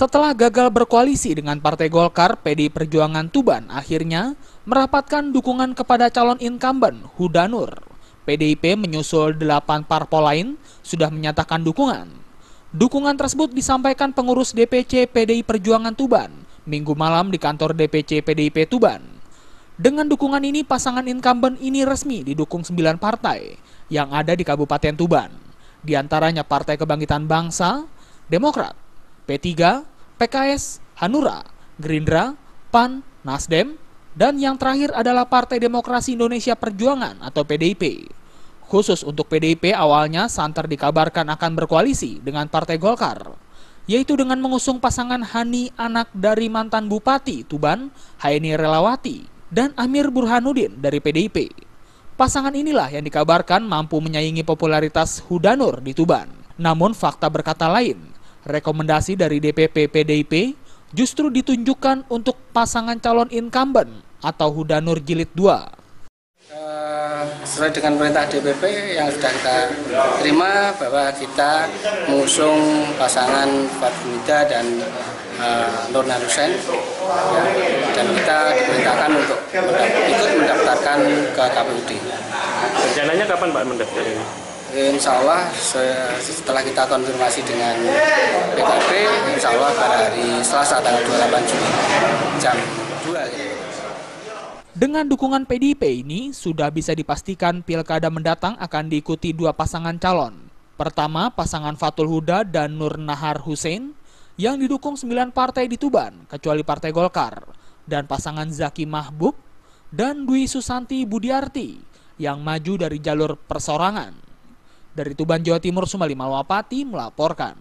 Setelah gagal berkoalisi dengan Partai Golkar, PDI Perjuangan Tuban akhirnya merapatkan dukungan kepada calon incumbent Huda Nur. PDIP menyusul 8 parpol lain sudah menyatakan dukungan. Dukungan tersebut disampaikan pengurus DPC PDI Perjuangan Tuban Minggu malam di kantor DPC PDIP Tuban. Dengan dukungan ini, pasangan incumbent ini resmi didukung 9 partai yang ada di Kabupaten Tuban. Di antaranya Partai Kebangkitan Bangsa, Demokrat, P3, PKS, Hanura, Gerindra, PAN, Nasdem, dan yang terakhir adalah Partai Demokrasi Indonesia Perjuangan atau PDIP. Khusus untuk PDIP, awalnya santer dikabarkan akan berkoalisi dengan Partai Golkar, yaitu dengan mengusung pasangan Hani, anak dari mantan Bupati Tuban, Haini Relawati, dan Amir Burhanuddin dari PDIP. Pasangan inilah yang dikabarkan mampu menyaingi popularitas Huda Nur di Tuban. Namun fakta berkata lain. Rekomendasi dari DPP PDIP justru ditunjukkan untuk pasangan calon incumbent atau Huda Nur Jilid 2. Sesuai dengan perintah DPP yang sudah kita terima bahwa kita mengusung pasangan Fathuda dan Nur Hussein, dan kita diperintahkan untuk ikut mendaftarkan ke KPUD. Rencananya kapan Pak mendaftar ini? Insya Allah setelah kita konfirmasi dengan PKP, insya Allah pada hari Selasa tanggal 28 Juli jam 2. Dengan dukungan PDIP ini, sudah bisa dipastikan pilkada mendatang akan diikuti 2 pasangan calon. Pertama, pasangan Fathul Huda dan Nur Nahar Hussein yang didukung 9 partai di Tuban, kecuali Partai Golkar, dan pasangan Zaki Mahbub dan Dwi Susanti Budiarti yang maju dari jalur persorangan. Dari Tuban, Jawa Timur, Sumali Malwapati melaporkan.